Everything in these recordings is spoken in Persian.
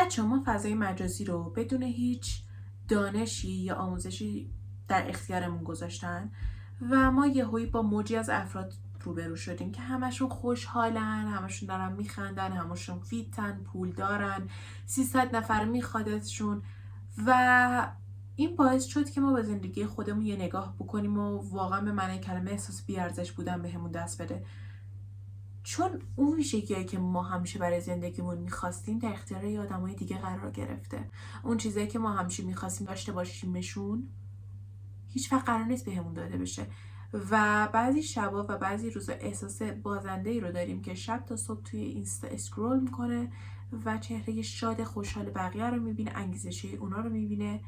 بچه ما فضای مجازی رو بدون هیچ دانشی یا آموزشی در اختیارمون گذاشتن و ما یهویی با موجی از افراد روبرو شدیم که همشون خوشحالن، همشون دارن میخندن، همشون فیتن، پول دارن، 300 نفر میخوادشون و این باعث شد که ما به زندگی خودمون یه نگاه بکنیم و واقعا به معنی کلمه احساس بی‌ارزش بودن بهمون دست بده. چون اون ویژگی‌هایی که ما همیشه برای زندگیمون می‌خواستیم در اختیار یه آدمای دیگه قرار گرفته. اون چیزایی که ما همیشه می‌خواستیم داشته باشیمشون هیچ وقت قرار نیست بهمون داده بشه. و بعضی شبا و بعضی روزا احساس بازنده‌ای رو داریم که شب تا صبح توی اینستا اسکرول میکنه و چهره شاد خوشحال بقیه رو میبینه، انگیزشی اونا رو میبینه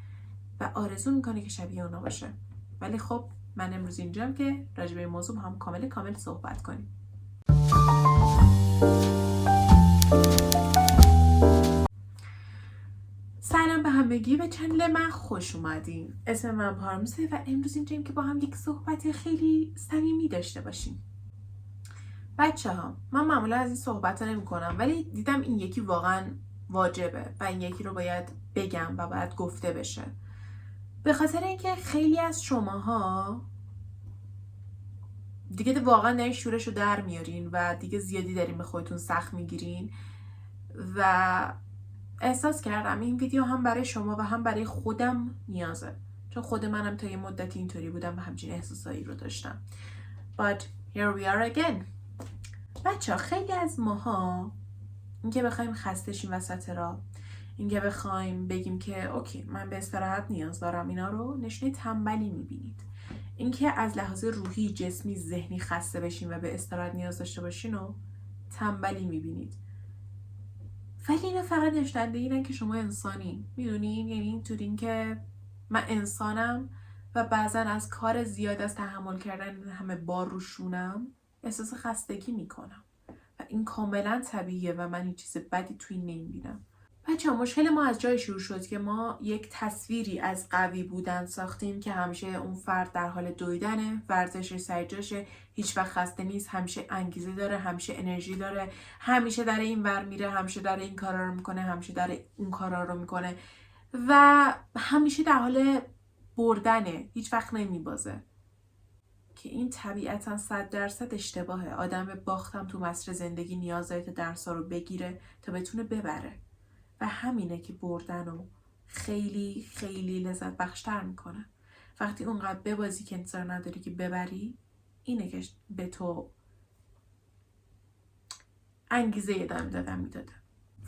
و آرزو میکنه که شبیه اونا باشه. ولی خب من امروز اینجام که راجع به این موضوع هم کامل صحبت کنیم. سلام به همگی، به چنل من خوش اومدین. اسم من پارمیسه و امروز اینجاییم که با هم یک صحبت خیلی صمیمی داشته باشیم. بچه ها، من معمولا از این صحبت ها نمی کنم ولی دیدم این یکی واقعا واجبه و این یکی رو باید بگم و باید گفته بشه. به خاطر اینکه خیلی از شماها دیگه واقعا نه شورش رو در میارین و دیگه زیادی دارین به خودتون سخت میگیرین و احساس کردم این ویدیو هم برای شما و هم برای خودم نیازه، چون خود منم تا یه مدتی اینطوری بودم و همچین احساسایی رو داشتم. But here we are again. بچه ها، خیلی از ماها اینکه بخوایم خسته شیم وسط راه، اینکه بخوایم بگیم که اوکی من به استراحت نیاز دارم، اینا رو نشونه تنبلی میبینید. اینکه از لحاظ روحی، جسمی، ذهنی خسته بشین و به استراحت نیاز داشته باشین و تنبلی میبینید. ولی اینا فقط نشنده اینن که شما انسانی، میدونین؟ یعنی اینطورین که من انسانم و بعضا از کار زیاد، از تحمل کردن همه بار رو شونم احساس خستگی میکنم و این کاملا طبیعیه و من این چیز بدی توی نمیبینم. بچه ها، مشکل ما از جای شروع شد که ما یک تصویری از قوی بودن ساختیم که همیشه اون فرد در حال دویدنه، ورزش سر جاشه، هیچ وقت خسته نیست، همیشه انگیزه داره، همیشه انرژی داره، همیشه در این ور میره، همیشه در این کارا رو میکنه، همیشه در اون کارا رو میکنه و همیشه در حال بردنه، هیچ وقت نمیبازه. که این طبیعتا 100% اشتباهه. آدم به باختم تو مسیر زندگی نیاز داره تا درسا رو بگیره تا بتونه ببره و همینه که بردن رو خیلی خیلی لذت بخشتر میکنه. وقتی اونقدر ببازی که انتظار نداری که ببری، اینه که به تو انگیزه ادامه دادن میداده.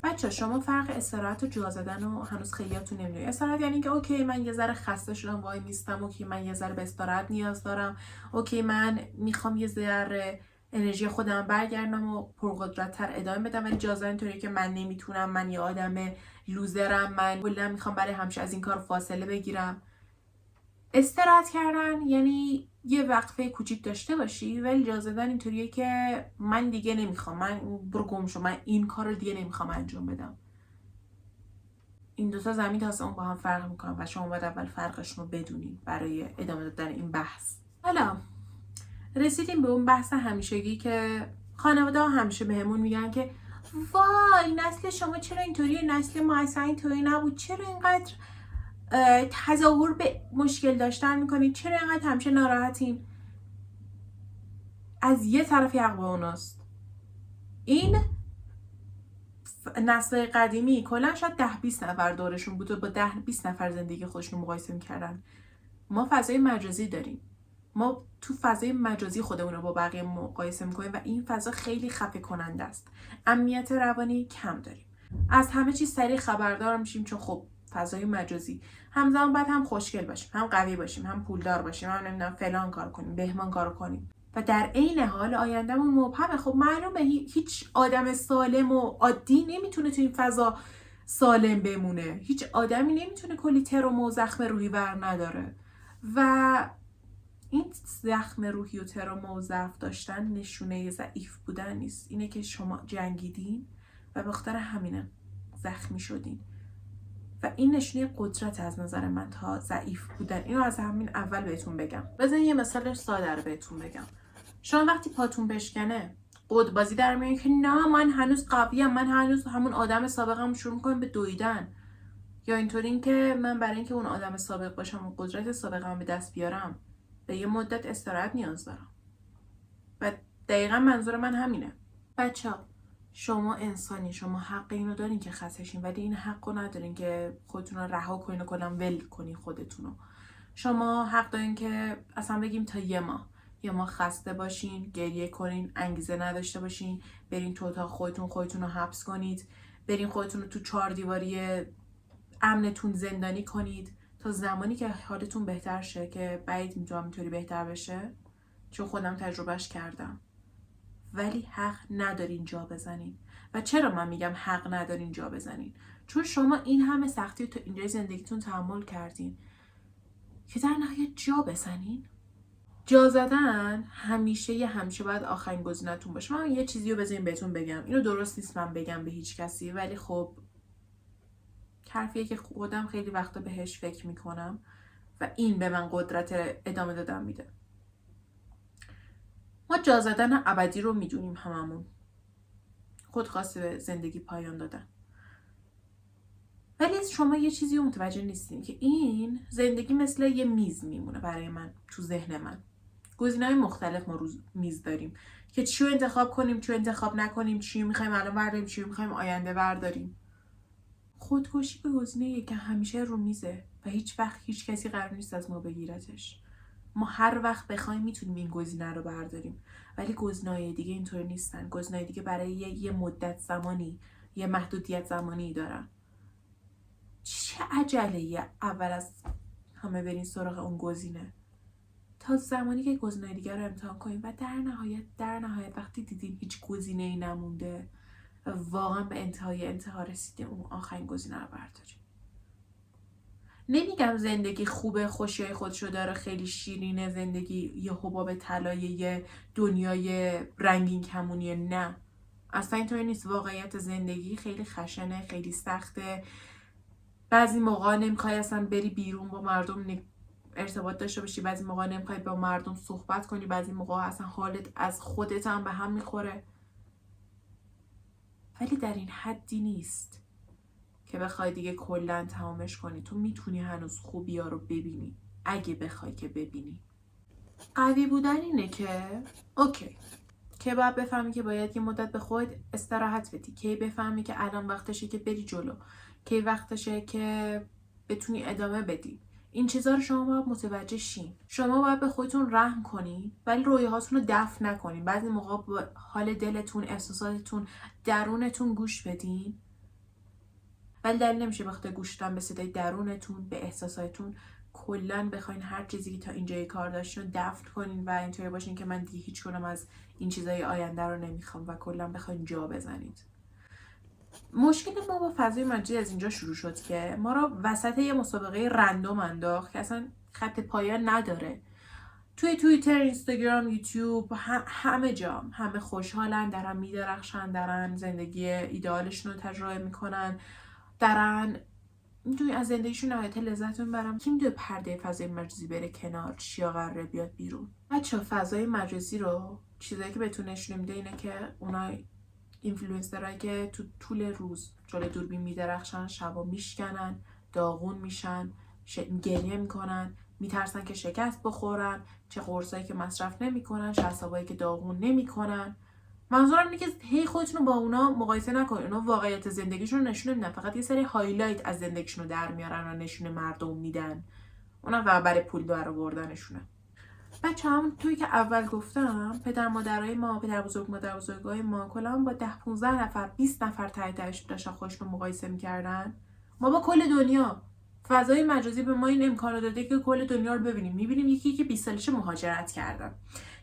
بچه شما فرق استراحت و جا زدن رو هنوز خیلیاتون نمیدونید. استراحت یعنی که اوکی من یه ذره خسته شدم وای میستم، اوکی من یه ذره به استراحت نیاز دارم، اوکی من میخوام یه ذره انرژی خودم برگردم و پرقدرت‌تر ادامه بدم. ولی جا زدن اینطوریه که من نمیتونم، من یه آدم لوزرم، من کلا میخوام برای همیشه از این کار فاصله بگیرم. استراحت کردن یعنی یه وقفه کوچیک داشته باشی، ولی جا زدن اینطوریه که من دیگه نمیخوام، من برو گم شو، من این کار رو دیگه نمیخوام انجام بدم. این دوتا زمین تا آسمون با هم فرق میکنن و شما باید اول فرقشون رو بدونین برای ادامه دادن این بحث. حالا رسیدیم به اون بحث همیشگی که خانواده ها همیشه بهمون میگن که وای نسل شما چرا اینطوریه، نسل ما اصلا اینطوری نبود، چرا اینقدر تظاهر به مشکل داشتن میکنید، چرا اینقدر همیشه ناراحتین. از یه طرفی حق با اوناست. این نسل قدیمی کلا شاید 10-20 نفر دورشون بود و با 10-20 نفر زندگی خودشون مقایسه میکردن. ما فضای مجازی داریم، ما تو فضای مجازی خودمون رو با بقیه مقایسه میکنیم و این فضا خیلی خفه کننده است. امنیت روانی کم داریم، از همه چیز سریع خبردار میشیم چون خب فضای مجازی. همزمان باید هم خوشگل باشیم، هم قوی باشیم، هم پولدار باشیم، هم نمیدونم فلان کار کنیم، بهمان کار کنیم و در عین حال آیندهمون مبهمه. خب معلومه هیچ آدم سالم و عادی نمیتونه تو این فضا سالم بمونه. هیچ آدمی نمیتونه کلی تروم و زخم روحی ور نداره و این زخم روحی و تروم و ضعف داشتن نشونه ضعیف بودن نیست. اینه که شما جنگیدین و به خاطر همینه زخمی شدین و این نشونه قدرت از نظر من تا ضعیف بودن. اینو از همین اول بهتون بگم. بذارین یه مثال ساده رو بهتون بگم. شما وقتی پاتون بشکنه قدبازی در میارین که نه من هنوز قویم، من هنوز همون آدم سابقم، شروع میکنیم به دویدن. یا اینطوری این که من برای اینکه اون آدم سابق باشم و قدرت سابقم به دست بیارم به یه مدت استراحت نیاز دارم. و دقیقا منظور من همینه. بچه‌ها شما انسانی، شما حق اینو دارین که خسته‌شین، ولی این حقو ندارین که خودتون رو رها کنین و کلا ول کنین خودتونو. شما حق دارین که اصلا بگیم تا یه ماه خسته باشین، گریه کنین، انگیزه نداشته باشین، برین تو اتاق خودتون رو حبس کنید، برین خودتون رو تو 4 دیواری امنتون زندانی کنید تا زمانی که حالتون بهتر شه، که بعید میدونم اینطوری بهتر بشه چون خودم تجربهش کردم. ولی حق ندارین جا بزنین. و چرا من میگم حق ندارین جا بزنین؟ چون شما این همه سختی رو تو اینجای زندگیتون تحمل کردین که در نهایت جا بزنین. جا زدن همیشه باید آخرین گزینه‌تون باشه. من یه چیزی رو بذارین بهتون بگم، اینو درست نیست من بگم به هیچ کسی، ولی خب حرفیه که خودم خیلی وقتا بهش فکر میکنم و این به من قدرت ادامه دادن میده. ما جا زدن ابدی رو میدونیم هممون، خودخواسته به زندگی پایان دادن. ولی شما یه چیزی رو متوجه نیستین که این زندگی مثل یه میز میمونه برای من تو ذهن من. گزینه‌های مختلف ما رو میز داریم که چی رو انتخاب کنیم، چی رو انتخاب نکنیم، چی میخوایم الان برداریم، چی میخوایم آینده برداریم. خودکشی به گزینه‌ایه که همیشه رو میزه و هیچ وقت هیچ کسی قرار نیست از ما بگیرتش. ما هر وقت بخوایم میتونیم این گزینه رو برداریم، ولی گزینه‌های دیگه اینطور نیستن. گزینه‌های دیگه برای یه مدت زمانی، یه محدودیت زمانی دارن. چه عجله‌ای اول از همه برین سراغ اون گزینه تا زمانی که گزینه‌های دیگه رو امتحان کنیم و در نهایت وقتی دیدیم هیچ گزینه‌ای نمونده و واقعا به انتها رسیده، اون آخرین گزینه رو برداریم. نمیگم زندگی خوبه، خوشیای خودشو داره، خیلی شیرینه زندگی، یه حباب طلایی، یه دنیای رنگین کمونیه. نه اصلا اینطوری نیست. واقعیت زندگی خیلی خشنه، خیلی سخته. بعضی موقع نمیخوای اصلا بری بیرون با مردم ارتباط داشته باشی، بعضی موقع نمیخوای با مردم صحبت کنی، بعضی موقع اصلا حالت از خودت هم به هم میخوره. ولی در این حدی نیست که بخوای دیگه کلن تمامش کنی. تو میتونی هنوز خوبیا رو ببینی اگه بخوای که ببینی. قوی بودن اینه که اوکی، که باید بفهمی که باید یه مدت به خودت استراحت بدی، که بفهمی که الان وقتشه که بری جلو، که وقتشه که بتونی ادامه بدی. این چیزا رو شما باید متوجه شین. شما باید به خودتون رحم کنی ولی رویاهاتون رو دفن نکنین. بعضی موقع با حال دلتون، احساساتتون، درونتون گوش بدین، ولی دلیل نمیشه وقتی گوش دادن به صدای درونتون، به احساساتتون، کلا بخواین هر چیزی که تا اینجای کار داشتین رو دفن کنین و اینطوری باشین که من دیگه هیچ کنم از این چیزای آینده رو نمیخوام و کلا بخواین جا بزنید. مشکل ما با فضای مجازی از اینجا شروع شد که ما رو وسط یه مسابقه رندوم انداخت که اصلا خط پایان نداره. توی توییتر، اینستاگرام، یوتیوب، همه جا همه خوشحالن، دارن میدرخشن، دارن زندگی ایدئالشون رو تجربه میکنن، دارن میتونی از زندگیشون نهایت لذت میبرم. کی میدونه پرده فضای مجازی بره کنار، چیا قراره بیاد بیرون؟ بچه فضای مجازی رو چیزایی که بهتون نشون میده اینه که اونای اینفلوئنسرایی که تو طول روز جلوی دوربین میدرخشن، شبا میشکنن، داغون میشن، گریه میکنن، میترسن که شکست بخورن، چه قرصایی که مصرف نمیکنن، چه عصبایی که داغون نمیکنن. منظورم اینه که هی خودتون رو با اونا مقایسه نکنید. اونا واقعیت زندگیشون رو نشون نمیدن، فقط یه سری هایلایت از زندگیشون رو در میارن و نشون مردم میدن. اونا فقط برای پول درآوردنشونه. بچه هم توی که اول گفتم پدر مادرای ما، پدر بزرگ مادر بزرگای ما کلا با 10-15 نفر 20 نفر تایش داشتن خودشون رو مقایسه میکردن. ما با کل دنیا، فضای مجازی به ما این امکان رو داده که کل دنیا رو ببینیم. میبینیم یکی که 20 سالشه مهاجرت کردن،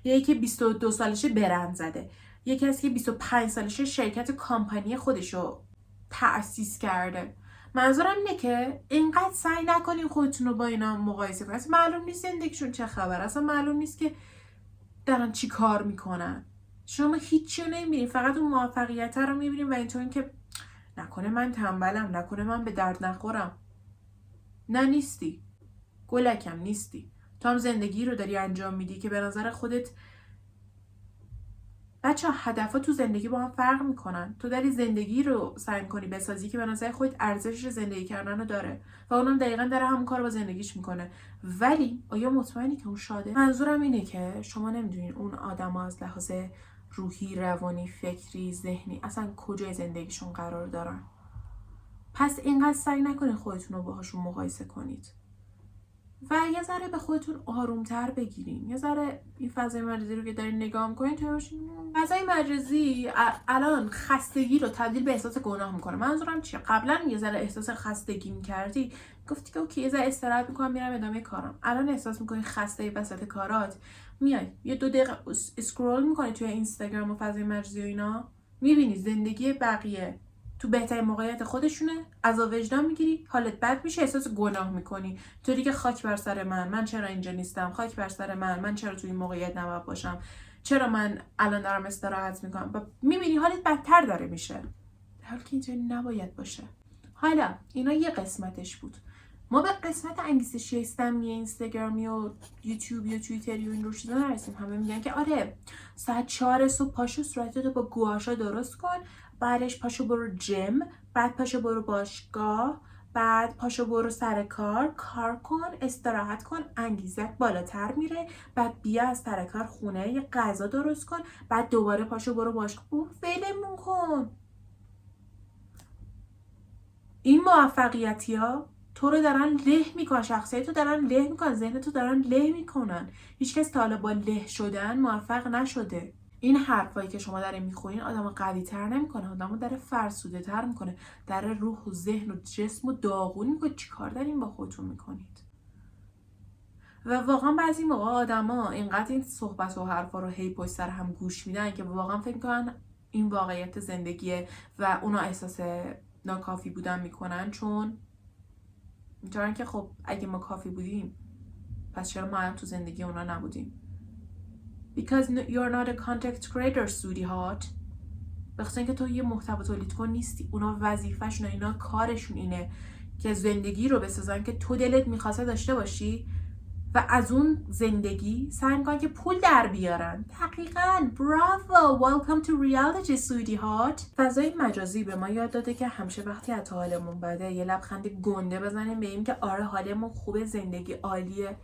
یکی که 22 سالشه برند زده، یکی از که 25 سالشه شرکت کامپانی خودشو تأسیس کرده. منظورم اینه که اینقدر سعی نکنین خودتون رو با اینا مقایسه کنین. اصلا معلوم نیست زندگیشون چه خبر، اصلا معلوم نیست که دارن چی کار میکنن. شما هیچی رو نمیبینین، فقط اون موفقیت رو میبینین و اینطورین که نکنه من تنبلم، نکنه من به درد نخورم. نه نیستی، گلکم نیستی. تو هم زندگی رو داری انجام میدی که به نظر خودت بچه ها هدفها تو زندگی با هم فرق میکنن. تو داری زندگی رو سعی میکنی بسازی که به نظر خودت ارزش زندگی کردن رو داره و اونم دقیقا داره همون کار با زندگیش میکنه، ولی آیا مطمئنی که اون شاده؟ منظورم اینه که شما نمیدونین اون آدما از لحاظ روحی، روانی، فکری، ذهنی اصلا کجای زندگیشون قرار دارن. پس اینقدر سعی نکنید خودتون رو باهاشون مقایسه کنید و یه ذره به خودتون آرومتر بگیرین. یه ذره این فضای مجازی رو که دارین نگاه میکنین تو باشین فضای مجازی الان خستگی رو تبدیل به احساس گناه میکنه. منظورم چیه؟ قبلا یه ذره احساس خستگی میکردی، گفتی که اوکی یه ذره استراحت میکنم میرم ادامه کارم. الان احساس میکنی خسته وسط کارات، میای یه 2 دقیقه اسکرول میکنی توی اینستاگرام و فضای مجازی و اینا، میبینی زندگی بقیه تو بهترین موقعیت خودشونه، عذاب وجدان میگیری، حالت بد میشه، احساس گناه میکنی، طوری که خاک بر سر من چرا اینجا نیستم، خاک بر سر من چرا تو این موقعیت نباید باشم، چرا من الان دارم استراحت میکنم و میبینی حالت بدتر داره میشه، در حالی که اینطوری نباید باشه. حالا اینا یه قسمتش بود. ما به قسمت انگیزشی اسلامی اینستاگرامی و یوتیوبی و توییتری و این رو چیزا نرسیم. همه میگن که آره ساعت 4 صبح پاشو صورتتو با گواشا درست کن، بعدش پاشو برو جیم، بعد پاشو برو باشگاه، بعد پاشو برو سر کار کن، استراحت کن، انگیزت بالاتر میره، بعد بیا از سر کار خونه یه غذا درست کن، بعد دوباره پاشو برو باشگاه. ولمون کن. این موفقیتی ها تو رو دارن له میکنن، شخصیت تو دارن له میکنن، ذهن تو دارن له میکنن. هیچکس تا حالا با له شدن موفق نشده. این حرفایی که شما دارین میخونین آدمو قوی تر نمیکنه، آدمو داره فرسوده تر میکنه، داره روح و ذهن و جسم و داغون میکنه. چیکار دارین با خودتون میکنید؟ و واقعا بعضی موقع آدما اینقدر این صحبت و حرفا رو هی پشت سر هم گوش میدن که واقعا فکر میکنن این واقعیت زندگیه و اونا احساس ناکافی بودن میکنن، چون میتونن که خب اگه ما کافی بودیم پس چرا ما هم تو زندگی اونا نبودیم؟ Because you're not a content creator sweetheart. بخاطر اینکه تو یه محتوا تولید کن نیستی. اونا وظیفه‌شون، اینا کارشون اینه که زندگی رو بسازن که تو دلت میخواسته داشته باشی و از اون زندگی سعی میکنن که پول در بیارن. دقیقاً. براوو. Welcome to reality sweetheart. فضای مجازی به ما یاد داده که همیشه وقتی حتی حالمون بده یه لبخند گنده بزنیم بگیم که آره حالمون خوبه، زندگی عالیه.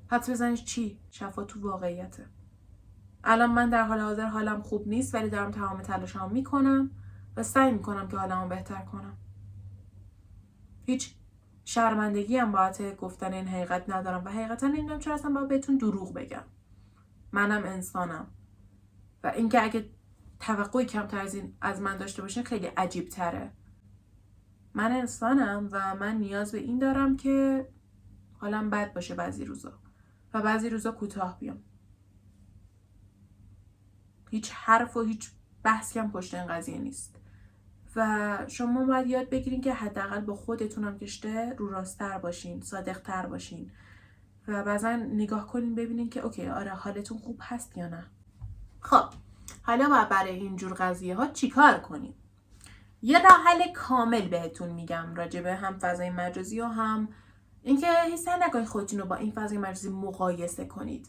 حتی بزنیش چی؟ شفا تو واقعیته. الان من در حال حاضر حالم خوب نیست ولی دارم تمام تلاشمو میکنم و سعی میکنم که حالمو بهتر کنم. هیچ شرمندگی هم باید گفتن این حقیقت ندارم و حقیقتا نمیدونم چرا اصلا باید بهتون دروغ بگم. منم انسانم و اینکه اگه توقعی کمتر از این از من داشته باشین خیلی عجیب تره. من انسانم و من نیاز به این دارم که حالم بد باشه بعضی روزا و بعضی روزا کوتاه بیام. هیچ حرف و هیچ بحثی هم پشت این قضیه نیست و شما باید یاد بگیرین که حداقل با خودتون هم کشته رو راست‌تر باشین، صادق‌تر باشین و بعضا نگاه کنین ببینین که اوکی آره حالتون خوب هست یا نه. خب حالا باید برای اینجور قضیه ها چیکار کنیم؟ یه راه حل کامل بهتون میگم راجبه هم فضای مجازی و هم اینکه سعی نکنید خودتون رو با این فضای مجازی مقایسه کنید.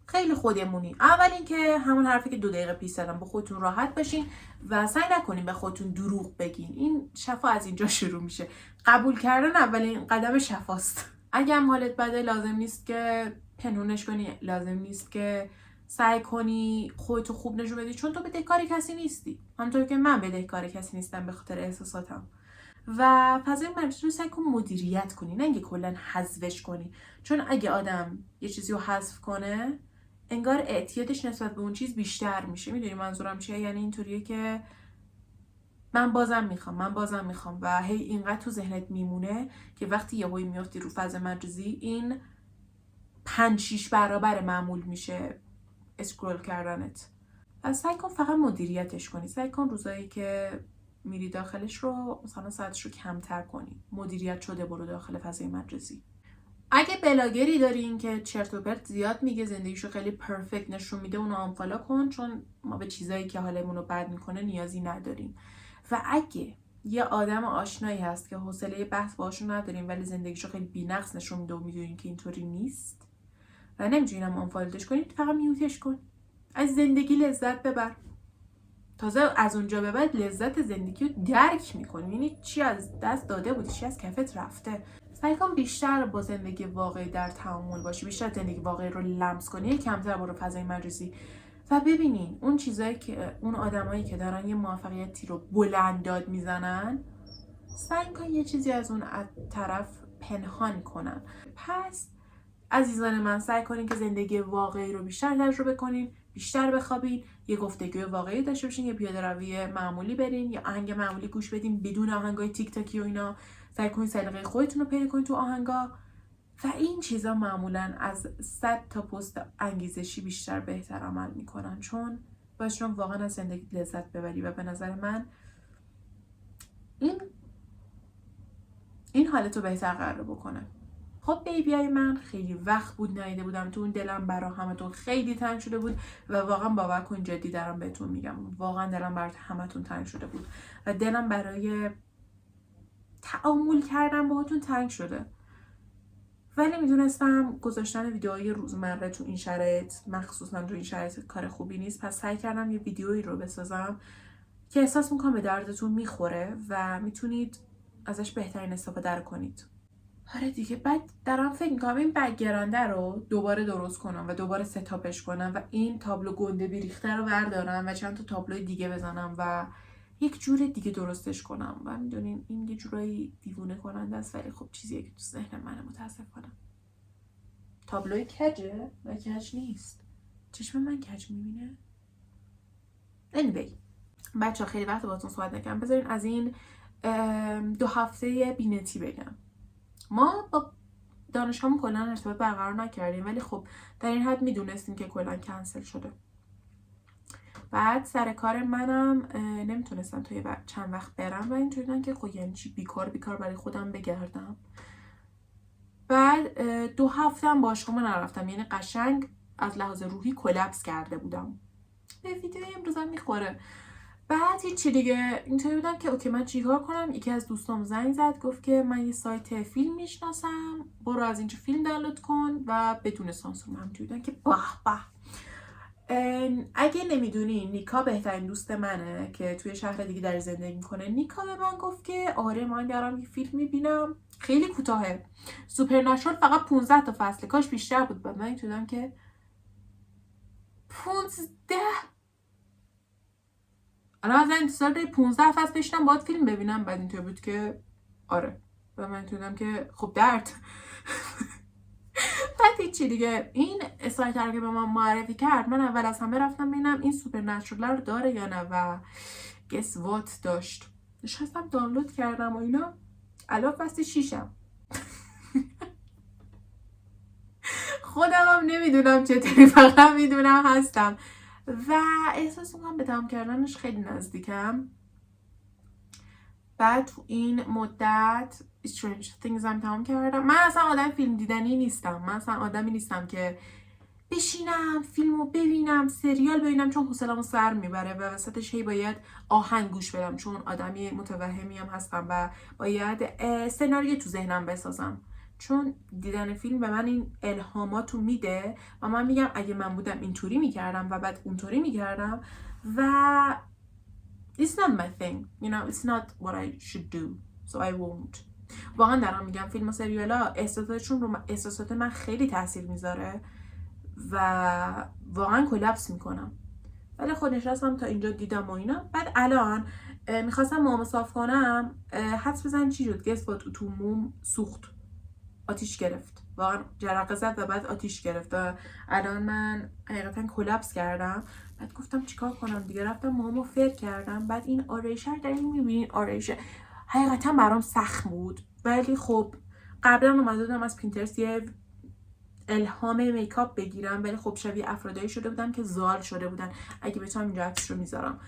خیلی خودمونی. اول اینکه همون حرفی که 2 دقیقه پیش زدم، با خودتون راحت باشین و سعی نکنین به خودتون دروغ بگین. این شفا از اینجا شروع میشه. قبول کردن اولین قدم شفاست. اگه هم حالت بده لازم نیست که پنهونش کنی، لازم نیست که سعی کنی خودتو خوب نشون بدی، چون تو بدهکار کسی نیستی. همونطور که من بدهکار کسی نیستم به خاطر احساساتم. و فضای مجازی رو سعی کن مدیریت کنی، نه اینکه کلا حذفش کنی، چون اگه آدم یه چیزی رو حذف کنه انگار اعتیادش نسبت به اون چیز بیشتر میشه. میدونی منظورم چیه؟ یعنی اینطوریه که من بازم میخوام و هی اینقدر تو ذهنت میمونه که وقتی یهویی میافتی رو فضای مجازی این 5-6 برابر معمول میشه اسکرول کردنت. و سعی کن فقط مدیریتش کنی. سعی کن روزایی که میری داخلش رو مثلا ساعتش رو کمتر کنی. مدیریت شده برو داخل فضای مجازی. اگه بلاگری دارین که چرت و پرت زیاد میگه، زندگیشو خیلی پرفکت نشون میده، اونو آنفالو کن، چون ما به چیزایی که حالمون رو بد میکنه نیازی نداریم. و اگه یه آدم آشنایی هست که حوصله بحث باهاشون ندارین ولی زندگیشو خیلی بی‌نقص نشون میده و میدونین که اینطوری نیست و نمیتونین هم آنفالوش کنید، فقط میوتش کن. از زندگی لذت ببر. تازه از اونجا به بعد لذت زندگی رو درک میکنی، یعنی چی از دست داده بودی، چی از کفت رفته. سعی کن بیشتر با زندگی واقعی در تعامل باشی، بیشتر زندگی واقعی رو لمس کنی، کمتر برو فضای مجازی و ببینین اون چیزایی که اون آدمایی که دارن یه موفقیتی رو بلند داد میزنن، سعی کن یه چیزی از اون طرف پنهان کنن. پس عزیزان من، سعی کنین که زندگی واقعی رو بیشتر تجربه کنین، بیشتر بخوابین، یه گفتگوی واقعی داشته باشین، یه پیاده روی معمولی برین، یا آهنگ معمولی گوش بدین بدون آهنگای تیک تاکی و اینا. سعی کنین سلیقه خودتون رو پیدا کنین تو آهنگا و این چیزا معمولا از 100 تا پست انگیزشی بیشتر بهتر عمل میکنن، چون باعث واقعا از زندگی لذت ببری و به نظر من این حالتو بهتر قرار بکنه. خب بیبیای من، خیلی وقت بود ندیده بودم تو، دلم برا همتون خیلی تنگ شده بود و واقعا باور کن جدی دارم بهتون میگم، واقعا دلم برای همتون تنگ شده بود و دلم برای تعامل کردن باهاتون تنگ شده، ولی میدونستم گذاشتن ویدیوهای روزمره تو این شرایط، مخصوصا تو این شرایط، کار خوبی نیست. پس سعی کردم یه ویدیویی رو بسازم که احساس میکنم به دردتون میخوره و میتونید ازش بهترین استفاده رو کنید. آره دیگه، بعد دارم فکر میکنم این بک‌گراند رو دوباره درست کنم و دوباره ستاپش کنم و این تابلو گنده بیریخته رو بردارم و چند تا تابلو دیگه بزنم و یک جور دیگه درستش کنم و میدونین این یه جورایی دیوونه کننده است، ولی خب چیزیه که تو ذهن منه متاسفانه. تابلوی کجه و کج نیست، چشم من کج میبینه. anyway بچه خیلی وقت باهاتون صحبت نکردم، بذارین از این 2 هفته بینتی بگم. ما با دانشگاهمون کلا ارتباط برقرار نکردیم، ولی خب در این حد میدونستیم که کلا کنسل شده. بعد سر کار منم نمیتونستم توی چند وقت برم و اینطوریدن که خب یعنی چی بیکار برای خودم بگردم. بعد 2 هفته هم باشگاه نرفتم، یعنی قشنگ از لحاظ روحی کلپس کرده بودم. به ویدیو امروزم میخوره. بعد هیچی دیگه، اینطوری بودم که اوکی من چیکار کنم. یکی از دوستام زنگ زد گفت که من یه سایت فیلم میشناسم، برو از اینجا فیلم دانلود کن و بدون سانسور. من اینطوری بودم که به به. اگه نمیدونین نیکا بهترین دوست منه که توی شهر دیگه در زندگی میکنه. نیکا به من گفت که آره من دارم یه فیلم میبینم خیلی کوتاهه، سوپرنچرال، فقط 15 تا فصله، کاش بیشتر بود. بعد من اینطوری بودم که 15 الان از انتظار 15 فصل بشینم باید فیلم ببینم؟ بعد اینطور بود که آره. و من اینطورم که خب درد. بعد هیچی دیگه، این سایت رو که به من معرفی کرد، من اول از همه رفتم ببینم این سوپرنچرال رو داره یا نه و گس وات داشت. نشستم دانلود کردم و اینا. الان فصل 6م. خودم هم نمیدونم چطوری، فقط میدونم هستم و احساس میکنم به تمام کردنش خیلی نزدیکم. بعد تو این مدت Stranger Things هم تمام کردم. من اصلا آدم فیلم دیدنی نیستم، من اصلا آدمی نیستم که بشینم فیلمو ببینم، سریال ببینم، چون حوصله‌مو سر میبره و وسطش هی باید آهنگ گوش بدم، چون آدمی متوهمی هم هستم و باید سناریو تو ذهنم بسازم، چون دیدن فیلم به من این الهاماتو میده و من میگم اگه من بودم اینطوری میکردم و بعد اونطوری میکردم و it's not my thing, you know, it's not what I should do, so I won't. واقعا دارم میگم فیلم و سریالا احساساتشون رو احساسات من خیلی تاثیر میذاره و واقعا کلپس میکنم، ولی خود نشستم تا اینجا دیدم و اینا. بعد الان میخواستم موامو صاف کنم، حدس بزن چی شد، گس وات، تو موم سوخت، آتیش گرفت، واقعا جرقه زد و بعد آتیش گرفت و الان من حقیقتا کلپس کردم. بعد گفتم چیکار کنم دیگه، رفتم موامو فر کردم. بعد این آرایشه رو دارین میبینین، آرایشه حقیقتا برام سخت بود، ولی خب قبلا اومده بودم از پینترست یه الهام میکاپ بگیرم، ولی خب شبیه افرادایی شده بودن که زال شده بودن. اگه بتونم اینجا عکسش رو میذارم.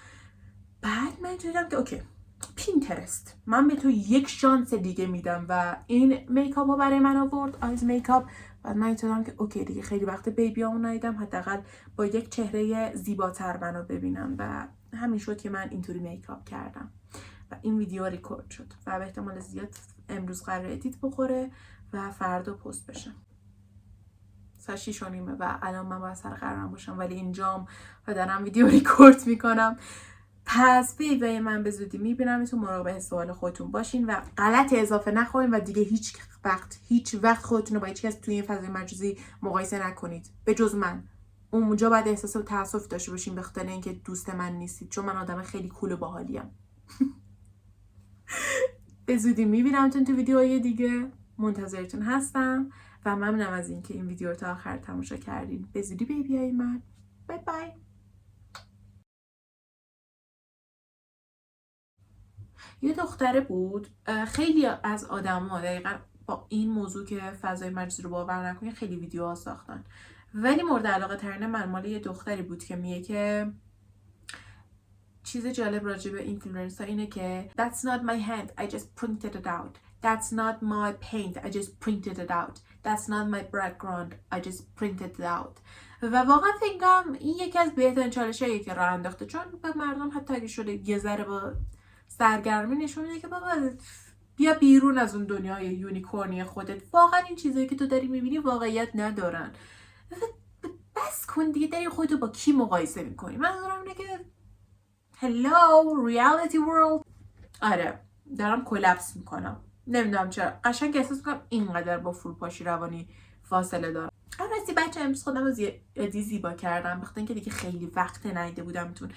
بعد من دیدم که اوکی پینترست، من به تو یک شانس دیگه میدم و این میکاپ رو برای من آورد، آیز میکاپ. بعد من دیدم که اوکی دیگه خیلی وقت بیبیامو ندیدم، حداقل با یک چهره زیباتر منو ببینم و همین شد که من اینطوری میکاپ کردم و این ویدیو ریکورد شد و به احتمال زیاد امروز قرار ادیت بخوره و فردا پست بشه. ساعت 6 و نیمه و الان من باید سر قرارم باشم ولی اینجام و دارم ویدیو ریکورد میکنم. پس ویدیوی من به زودی میبینمتون. مراقب سوال خودتون باشین و غلط اضافه نخورین و دیگه هیچ وقت خودتون رو با هیچ کس توی این فضای مجازی مقایسه نکنید به جز من. اونجا باید احساس تأسف داشته باشین به خاطر اینکه دوست من نیستید، چون من آدم خیلی کول و باحالیم. به زودی میبینمتون تو ویدیوهای دیگه. منتظرتون هستم و ممنونم از اینکه این ویدیو رو تا آخر تماشا کردین. به زودی بیبیای من. بای بای. یه دختره بود، خیلی از آدم‌ها دقیقاً با این موضوع که فضای مجازی رو باور نکنین خیلی ویدیوها ساختن، ولی مورد علاقه ترین من مال یه دختری بود که میگه که چیز جالب راجع به اینفلوئنسر اینه که That's not my hand, I just printed it out. That's not my paint, I just printed it out. That's not my background, I just printed it out. و واقعا فکرم این یکی از بهترین چالش‌هایی که راه انداخته، چون به مردم حتی اگه شده یه ذره با سرگرمی نشون میده که بابا بیا بیرون از اون دنیای یونیکورنی خودت. واقعا این چیزایی که تو داری میبینی واقعیت ندارن. بس کن دیگه، داری خودتو با کی مقایسه میکنی؟ منظورم اینه که hello reality world. آره دارم کلپس میکنم، نمیدونم چرا قشنگ احساس میکنم اینقدر با فروپاشی روانی فاصله دارم. راستی بچه امروز خودم رو زیادی زیبا کردم بخاطر اینکه دیگه خیلی وقت ندیده بودمتون.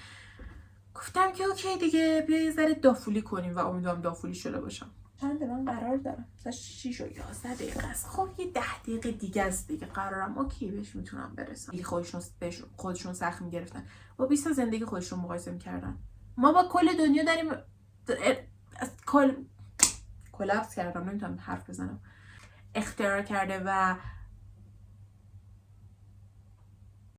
گفتم که اوکی دیگه بیا یه ذره دافولی کنیم و امیدوارم دافولی شده باشم. چند من قرار دارم ساعت 6 و 11 دقیقه است. خب یه 10 دقیقه دیگه است دیگه قرارم اوکی بهش میتونم برسم. خودشون سخت میگرفتن با 20 زندگی خودشون مقایسه میکردن. ما با کل دنیا داریم کلپس کردم، نمیتونم حرف بزنم، اختراع کرده و